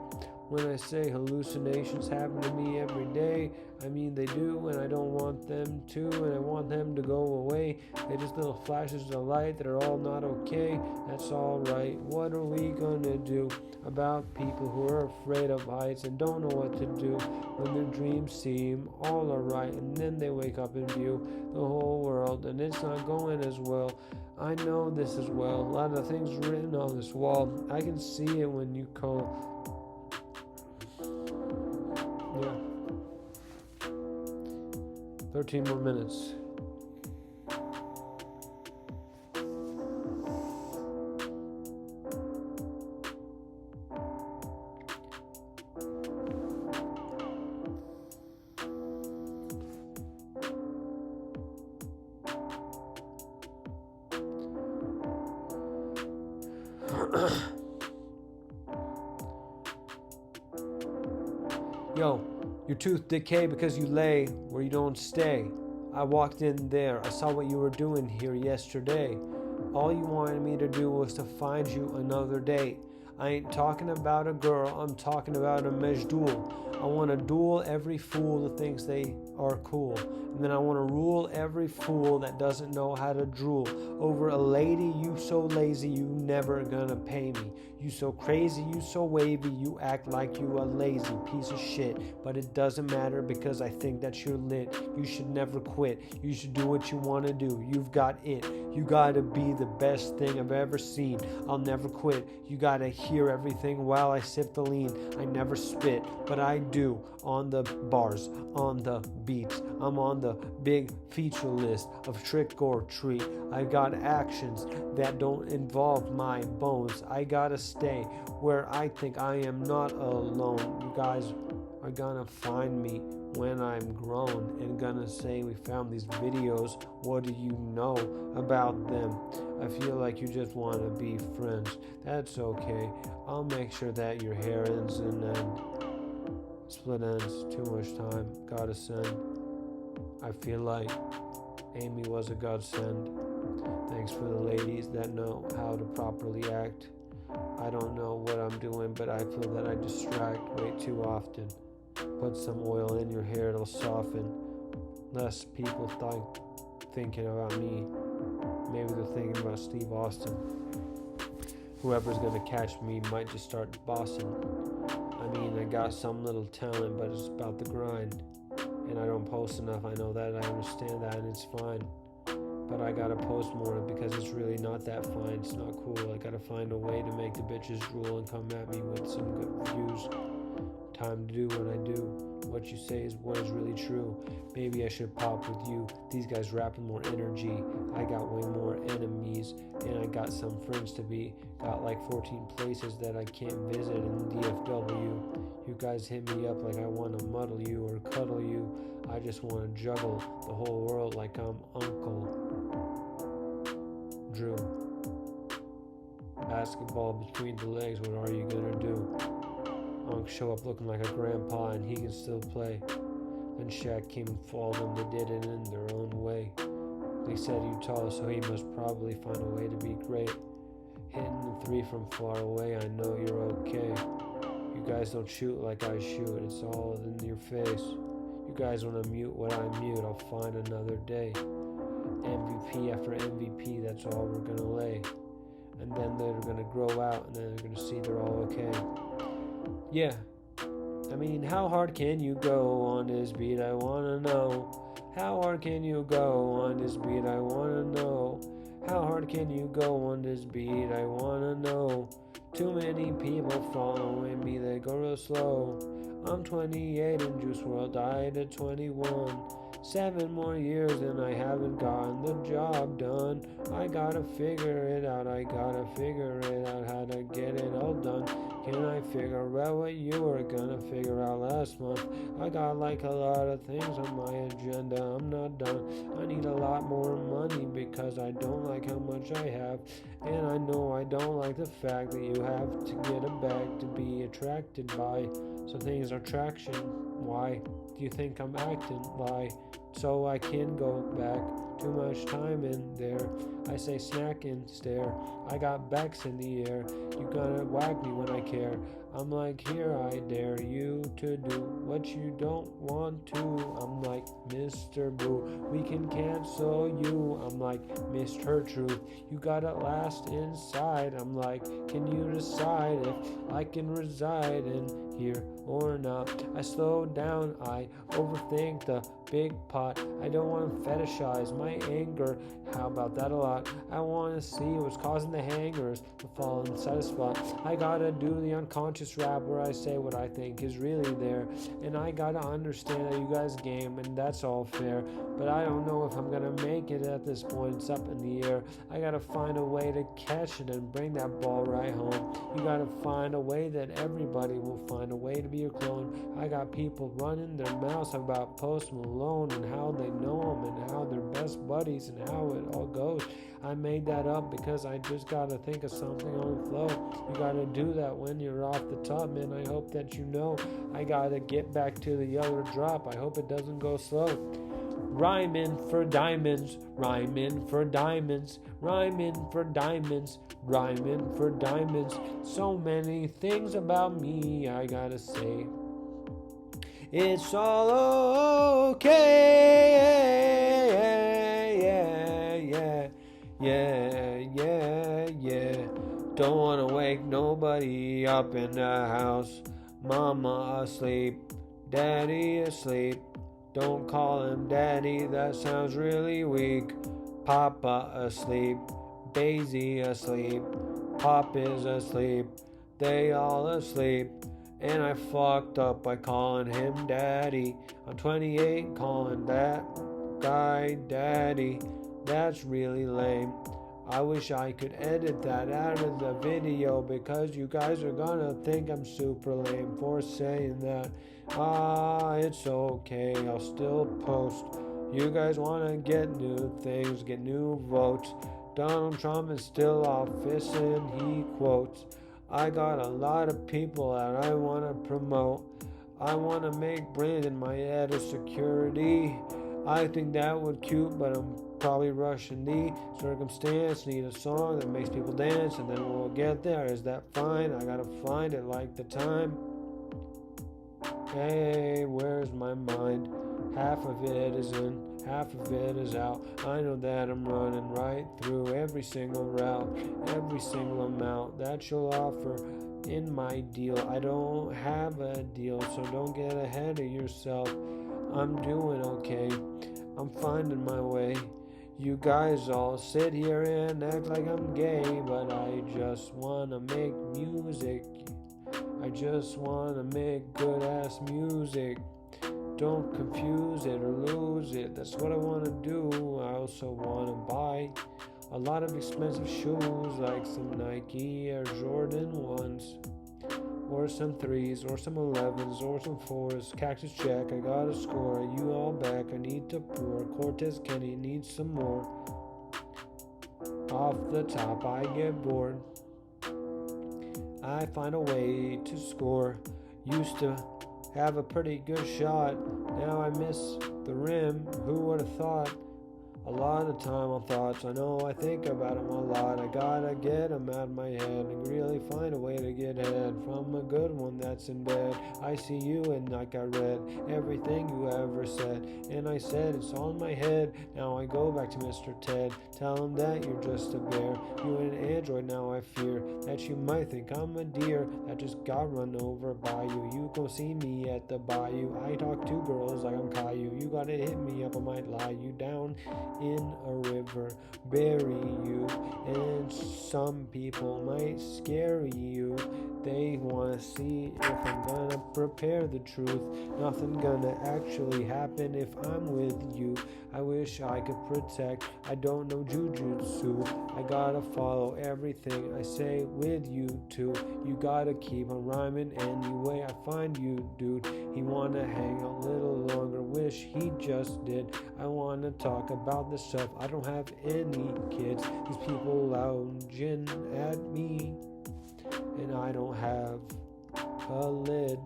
When I say hallucinations happen to me every day, I mean they do, and I don't want them to, and I want them to go away. They're just little flashes of light that are all not okay. That's alright. What are we gonna do about people who are afraid of heights and don't know what to do when their dreams seem all alright, and then they wake up and view the whole world and it's not going as well? I know this as well. A lot of things written on this wall. I can see it when you call. Yeah. 13 more minutes. Yo, your tooth decay because you lay where you don't stay. I walked in there, I saw what you were doing here yesterday. All you wanted me to do was to find you another date. I ain't talking about a girl, I'm talking about a Majdoul. I want to duel every fool that thinks they are cool. And then I want to rule every fool that doesn't know how to drool over a lady. You so lazy, you never gonna pay me. You so crazy, you so wavy, you act like you a lazy piece of shit. But it doesn't matter because I think that you're lit. You should never quit. You should do what you want to do. You've got it. You gotta be the best thing I've ever seen. I'll never quit. You gotta hear everything while I sip the lean. I never spit, but I do on the bars, on the beats. I'm on the big feature list of trick or treat. I got actions that don't involve my bones. I gotta stay where I think I am not alone. You guys are gonna find me when I'm grown and gonna say, we found these videos, what do you know about them? I feel like you just want to be friends. That's okay. I'll make sure that your hair ends and then split ends. Too much time. Gotta send. I feel like Amy was a godsend. Thanks for the ladies that know how to properly act. I don't know what I'm doing, but I feel that I distract way too often. Put some oil in your hair, it'll soften. Less people thinking about me. Maybe they're thinking about Steve Austin. Whoever's gonna catch me might just start bossing. I mean, I got some little talent, but it's about the grind. And I don't post enough, I know that, I understand that, and it's fine. But I gotta post more because it's really not that fine, it's not cool. I gotta find a way to make the bitches drool and come at me with some good views. Time to do what I do. What you say is what is really true. Maybe I should pop with you. These guys rapping more energy. I got way more enemies, and I got some friends to be. Got like 14 places that I can't visit in DFW. You guys hit me up like I want to muddle you or cuddle you. I just want to juggle the whole world like I'm Uncle Drew. Basketball between the legs, what are you gonna do? Unc show up looking like a grandpa and he can still play. Then Shaq came and followed them, they did it in their own way. They said you tall, so he must probably find a way to be great. Hitting the three from far away, I know you're okay. You guys don't shoot like I shoot, it's all in your face. You guys wanna mute what I mute, I'll find another day. MVP after MVP, that's all we're gonna lay. And then they're gonna grow out and then they're gonna see they're all okay. Yeah, I mean, how hard can you go on this beat? I wanna know. How hard can you go on this beat? I wanna know. How hard can you go on this beat? I wanna know. Too many people following me, they go real slow. I'm 28 and Juice WRLD died at 21. 7 more years and I haven't gotten the job done. I gotta figure it out, I gotta figure it out how to get it all done. Can I figure out what you were gonna figure out last month? I got like a lot of things on my agenda, I'm not done. I need a lot more money because I don't like how much I have. And I know I don't like the fact that you have to get a bag to be attracted by. So things are traction. Why do you think I'm acting? Lie. So I can go back. Too much time in there. I say snack and stare. I got backs in the air. You gonna whack me when I care. I'm like, here I dare you to do what you don't want to. I'm like, Mr. Boo, we can cancel you. I'm like, Mr. Truth, you gotta last inside. I'm like, can you decide if I can reside in here or not? I slow down, I overthink the big pot. I don't want to fetishize my anger. How about that a lot? I want to see what's causing the hangers to fall inside a spot. I gotta do the unconscious rap where I say what I think is really there. And I gotta understand that you guys game and that's all fair. But I don't know if I'm gonna make it at this point. It's up in the air. I gotta find a way to catch it and bring that ball right home. You gotta find a way that everybody will find a way to be your clone. I got people running their mouths about Post Malone and how they know him and how they're best buddies and how it all goes. I made that up because I just gotta think of something on the flow. You gotta do that when you're off the top, man. I hope that you know. I gotta get back to the other drop. I hope it doesn't go slow. Rhyming for diamonds, rhyming for diamonds, rhyming for diamonds, rhyming for diamonds. So many things about me I gotta say. It's all okay, yeah. Don't wanna wake nobody up in the house. Mama asleep, daddy asleep. Don't call him daddy, that sounds really weak. Papa asleep, Daisy asleep, Pop is asleep, they all asleep. And I fucked up by calling him daddy. I'm 28, calling that guy daddy. That's really lame. I wish I could edit that out of the video because you guys are gonna think I'm super lame for saying that. It's okay, I'll still post. You guys wanna get new things, get new votes. Donald Trump is still office and he quotes. I got a lot of people that I wanna promote. I wanna make Brandon my head of security. I think that would cute, but I'm probably rushing the circumstance. Need a song that makes people dance, and then we'll get there. Is that fine? I gotta find it like the time. Hey, where's my mind? Half of it is in, half of it is out. I know that I'm running right through every single route, every single amount that you'll offer in my deal. I don't have a deal, so don't get ahead of yourself. I'm doing okay, I'm finding my way. You guys all sit here and act like I'm gay, but I just wanna make music. I just wanna make good ass music. Don't confuse it or lose it. That's what I wanna do. I also wanna buy a lot of expensive shoes, like some Nike Air Jordan 1s, or some 3s, or some 11s, or some 4s. Cactus Jack, I gotta score. Are you all back? I need to pour. Cortez Kenny needs some more. Off the top, I get bored. I find a way to score. Used to have a pretty good shot. Now I miss the rim. Who would have thought? A lot of time on thoughts. I know I think about them a lot. I gotta get them out of my head and really find a way to get ahead from a good one that's in bed. I see you and like I read everything you ever said, and I said it's on my head. Now I go back to Mr. Ted. Tell him that you're just a bear. You an android, now I fear that you might think I'm a deer that just got run over by you. You go see me at the bayou. I talk to girls like I'm Caillou. You gotta hit me up, I might lie you down in a river, bury you, and some people might scare you. They wanna see if I'm gonna prepare the truth. Nothing gonna actually happen if I'm with you. I wish I could protect. I don't know jujutsu. I gotta follow everything I say with you too. You gotta keep on rhyming anyway. I find you, dude. He wanna hang a little longer. Wish he just did. I wanna talk about the stuff. I don't have any kids. These people lounging at me, and I don't have a lid.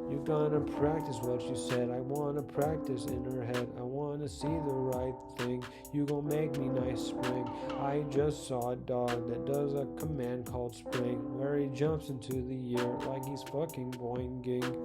You're gonna practice what you said. I wanna practice in her head. I wanna see the right thing. You gon' make me nice spring. I just saw a dog that does a command called spring, where he jumps into the air like he's fucking boinging.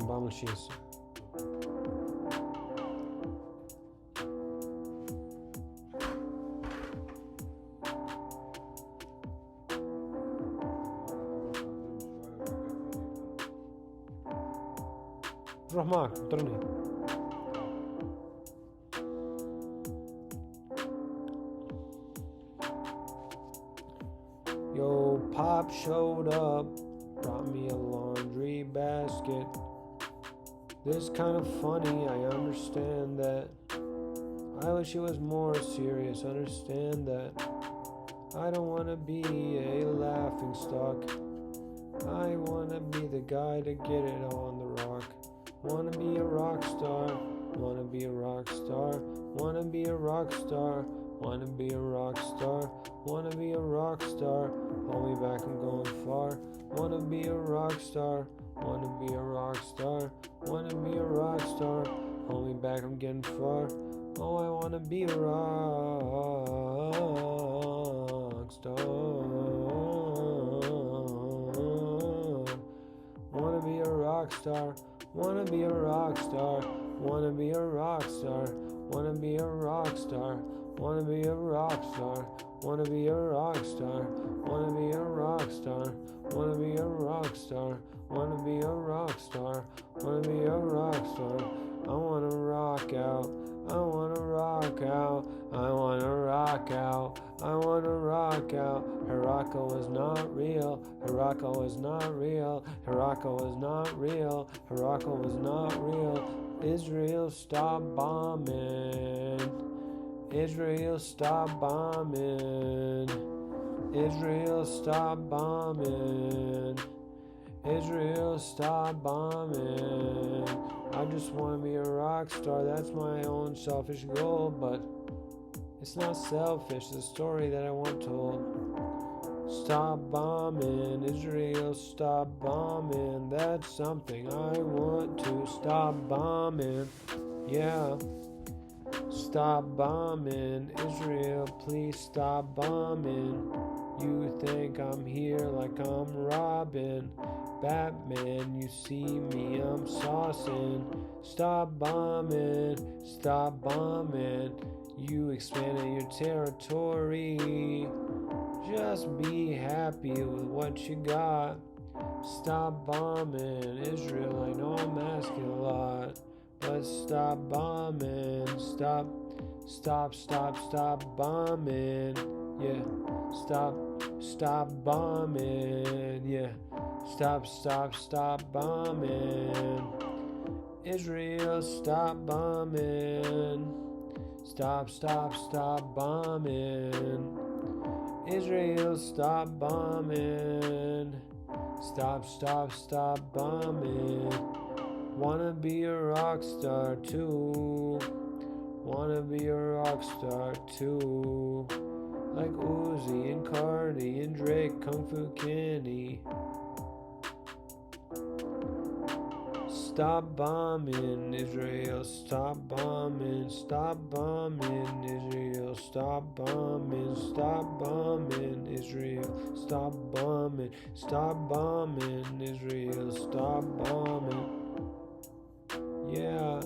Vamos isso. روح معك انطرني. Yo, Pop showed up, brought me a laundry basket. This is kind of funny, I understand that. I wish it was more serious, understand that. I don't want to be a laughing stock. I want to be the guy to get it on the rock. Want to be a rock star, want to be a rock star, want to be a rock star, want to be a rock star, want to be a rock star. Hold me back, I'm going far. Want to be a rock star. Wanna be a rock star, wanna be a rock star. Hold me back, I'm getting far. Oh, I wanna be a rock star. Wanna be a rock star, wanna be a rock star, wanna be a rock star, wanna be a rock star, wanna be a rock star, wanna be a rock star, wanna be a rock star, wanna be a rock star. Wanna be a rock star, wanna be a rock star. I wanna rock out rock out. I wanna rock out. I wanna rock out. Hirako is not real. Hirako is not real. Hirako is not real. Hirako is not real. Israel, stop bombing. Israel, stop bombing. Israel, stop bombing. Israel, stop bombing. I just want to be a rock star. That's my own selfish goal, but it's not selfish. It's a story that I want told. Stop bombing. Israel, stop bombing. That's something I want to stop bombing. Yeah. Stop bombing. Israel, please stop bombing. You think I'm here like I'm Robin. Batman, you see me, I'm saucing. Stop bombing, stop bombing. You expanded your territory. Just be happy with what you got. Stop bombing, Israel. I know I'm asking a lot, but stop bombing. Stop bombing. Yeah, stop bombing. Yeah, stop bombing. Israel, stop bombing. Stop bombing. Israel, stop bombing. Stop bombing. Wanna be a rock star too. Wanna be a rock star too. Like Uzi and Cardi and Drake, Kung Fu Kenny. Stop bombing, Israel. Stop bombing. Stop bombing, Israel. Stop bombing. Stop bombing, Israel. Stop bombing. Stop bombing, Israel. Stop bombing. Yeah.